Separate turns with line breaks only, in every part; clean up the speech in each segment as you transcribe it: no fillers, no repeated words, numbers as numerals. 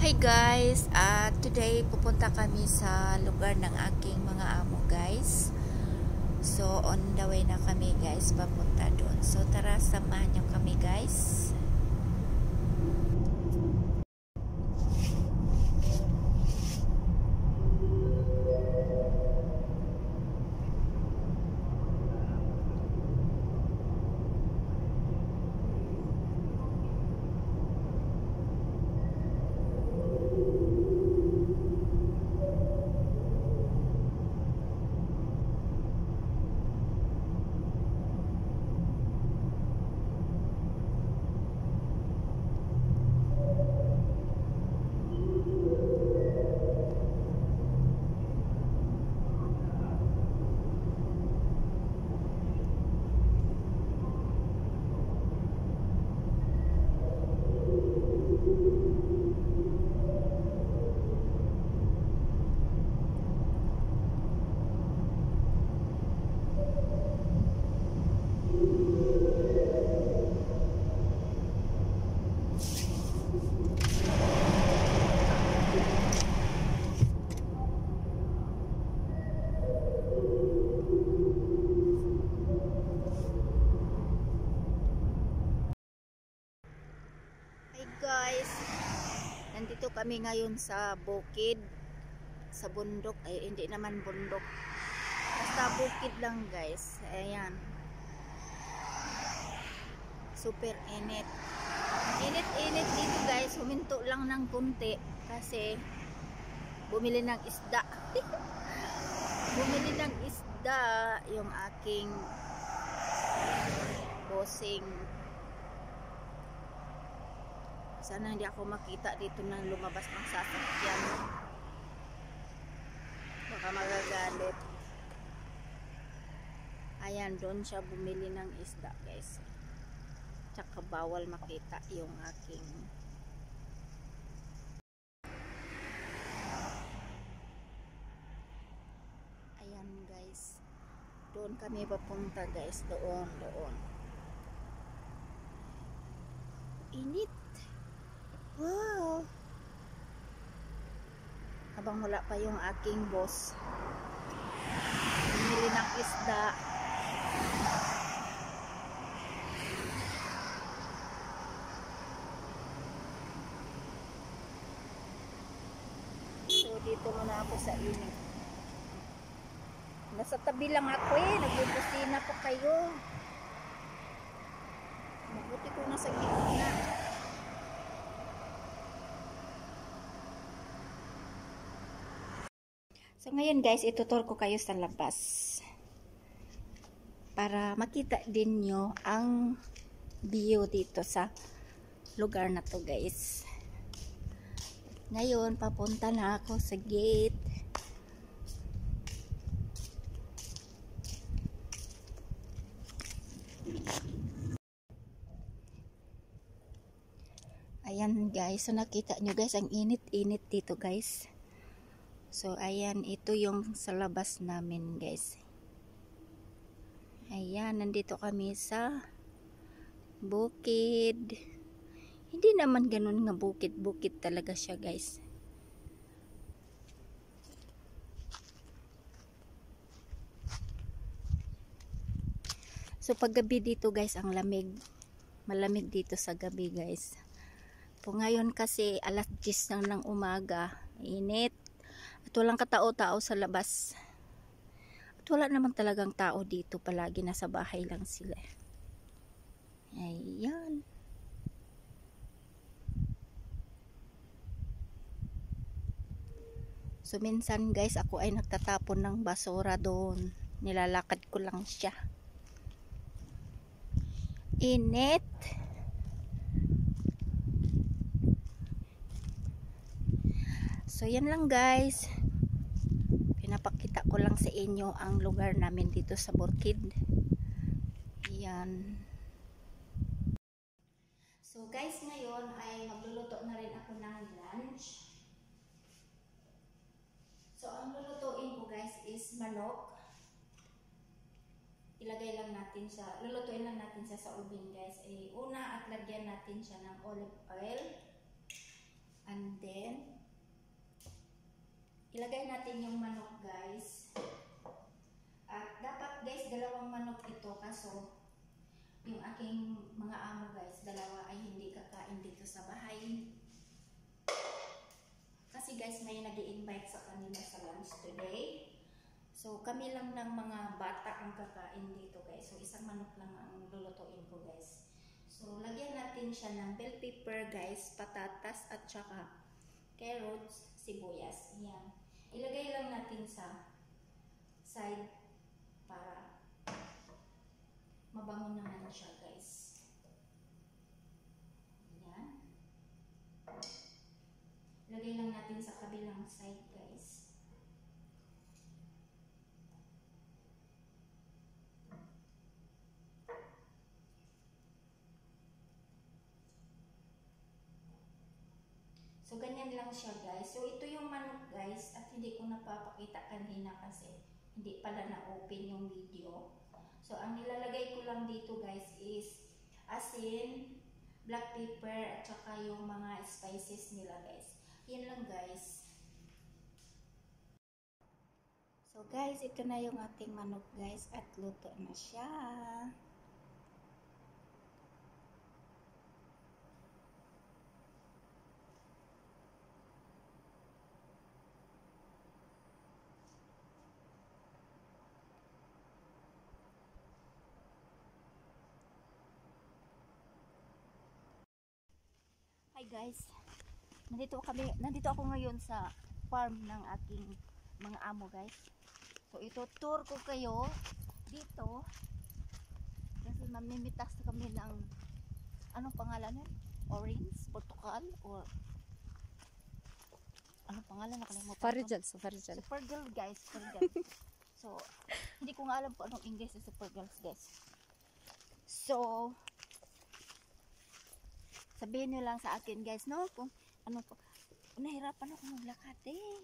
Hi guys, today pupunta kami sa lugar ng aking mga amo guys. So on the way na kami guys, papunta doon. So tara, samahan niyo kami guys. Guys, nandito kami ngayon sa bukid, sa bundok. Ay hindi naman bundok, basta bukid lang guys. Ayan, super init dito guys. Huminto lang ng kunti kasi bumili ng isda bumili ng isda yung aking bossing. Sana hindi ako makita dito nang lumabas ng sasakyan. Baka magagalit. Ayan, doon siya bumili ng isda guys. Tsaka bawal makita yung aking ayan guys. Doon kami papunta guys. Doon. Init. Wow! Habang wala pa yung aking boss, bumili ng isda. So dito muna ako sa init. Nasa tabi lang ako nagbubusina pa kayo. Mabuti ko nasa gitna. So ngayon guys, itutur ko kayo sa labas para makita din nyo ang view dito sa lugar na to guys. Ngayon papunta na ako sa gate. Ayan guys, so nakita nyo guys ang init-init dito guys. So ayan, ito yung sa labas namin guys. Ayan, nandito kami sa bukid. Hindi naman ganun nga bukid talaga siya guys. So paggabi dito guys, ang lamig. Malamig dito sa gabi guys. Po ngayon kasi alas 10 lang ng umaga. Init. At walang katao-tao sa labas. At wala naman talagang tao dito. Palagi nasa bahay lang sila. Ayan. So minsan guys, ako ay nagtatapon ng basura doon. Nilalakad ko lang siya. Init. So yan lang guys. Pinapakita ko lang sa inyo ang lugar namin dito sa bukid. Yan. So guys, ngayon ay magluluto na rin ako ng lunch. So ang lulutuin ko guys is manok. Ilagay lang natin siya, lulutuin lang natin siya sa oven guys. Una at lagyan natin siya ng olive oil. And then, ilagay natin yung manok guys. At dapat guys, dalawang manok ito kaso yung aking mga amo guys, dalawa ay hindi kakain dito sa bahay. Kasi guys, may nag-i-invite sa kanila sa lunch today. So kami lang ng mga bata ang kakain dito guys. So isang manok lang ang lulutuin ko guys. So lagyan natin siya ng bell pepper guys, patatas at saka carrots, sibuyas. Yan. Ilagay lang natin sa side para mabango naman siya guys. Yan. Lagay lang natin sa kabilang side guys. So ganyan lang siya guys. So ito yung manok guys at hindi ko napapakita kanina kasi hindi pala na-open yung video. So ang nilalagay ko lang dito guys is asin, black pepper at saka yung mga spices nila guys. Yan lang guys. So guys, ito na yung ating manok guys at luto na siya. Hi guys. Nandito ako ngayon sa farm ng aking mga amo guys. So ito tour ko kayo dito kasi mamimitas kami ng anong pangalan nun? Orange, portugal or anong pangalan nakalimutan ko. Super girl guys, super girl. So hindi ko nga alam kung anong English sa super girls guys. So sabihin nyo lang sa akin guys, no? Kung ano po. Nahirapan ako maglakad eh.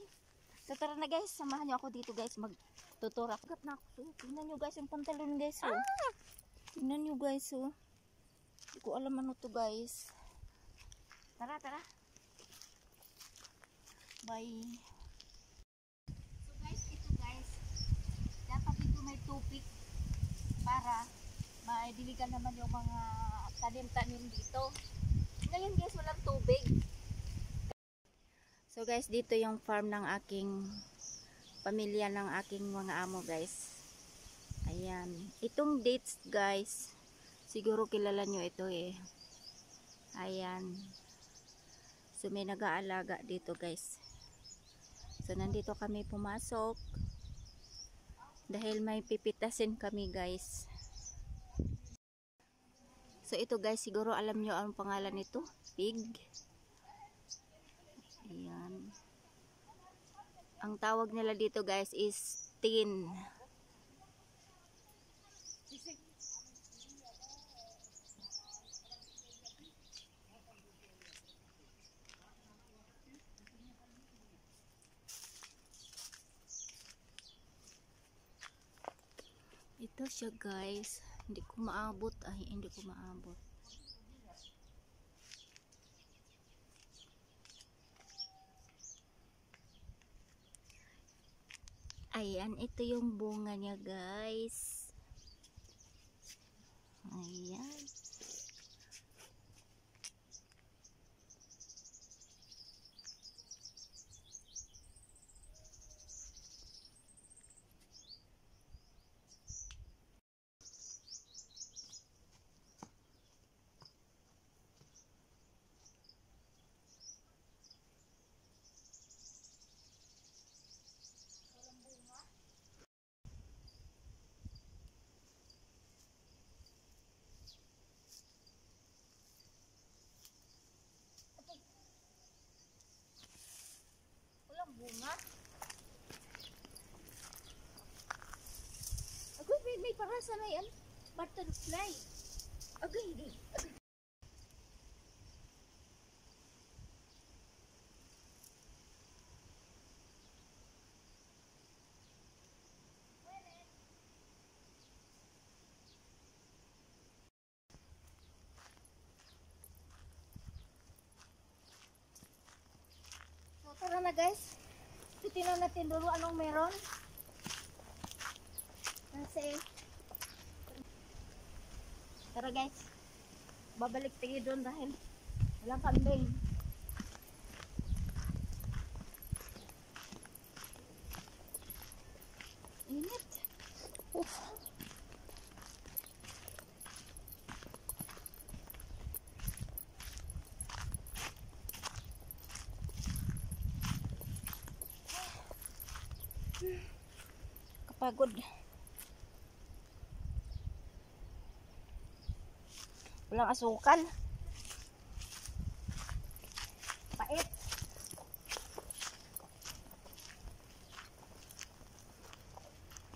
So tara na guys, samahan nyo ako dito guys. Magtuturak. Gat na ako. So, tingnan nyo guys yung pantalon guys. Oh. Tingnan nyo guys. Oh. Hindi ko alam ano to guys. Tara, tara. Bye. So guys, ito guys. Dapat ito may tubig para maidiligan naman yung mga tanim-tanim dito. Ngayon guys, walang tubig. So guys, dito yung farm ng aking pamilya ng aking mga amo guys. Ayan. Itong dates guys, siguro kilala nyo ito eh. Ayan. So may nag-aalaga dito guys. So nandito kami pumasok. Dahil may pipitasin kami guys. So ito guys, siguro alam nyo ang pangalan nito, pig. Ayan. Ang tawag nila dito guys is tin. Ito siya guys. Hindi ko maabot. Ay, hindi ko maabot. Ayan, ito yung bunga niya guys. Ayan. Walang bunga. Agoy, may parasa na yan. Butterfly. Agay, agay. guys. Titignan natin dulu anong meron. Kasi tara guys. Babalik tayo doon dahil walang kambing. Init. Uff. Kapagod. Walang asukal. Pait.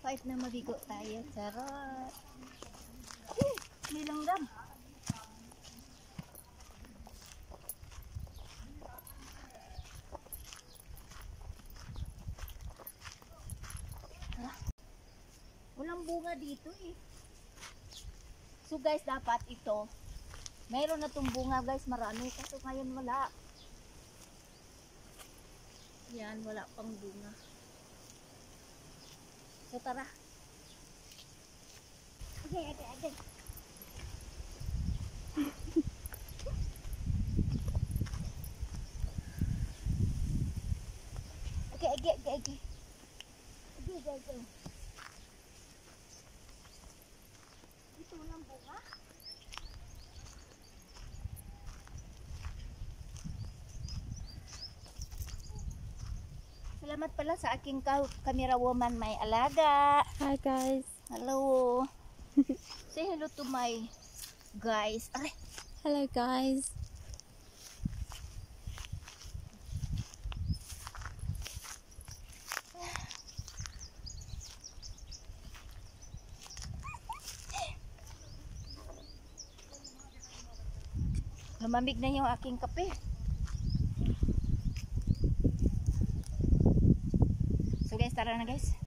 Pait na mabigo tayo. Sarap. Nilanggam. Walang bunga dito eh. So guys, dapat ito. Mayroon na itong bunga guys, marami. Kaso ngayon wala. Yan, wala pang bunga. So tara. Okay. Okay. Ito walang bunga. Salamat pala sa aking camera woman may alaga.
Hi guys.
Hello. Say hello to my guys. Aray.
Hello guys.
Lumamig na yung aking kape. So guys, tara na guys.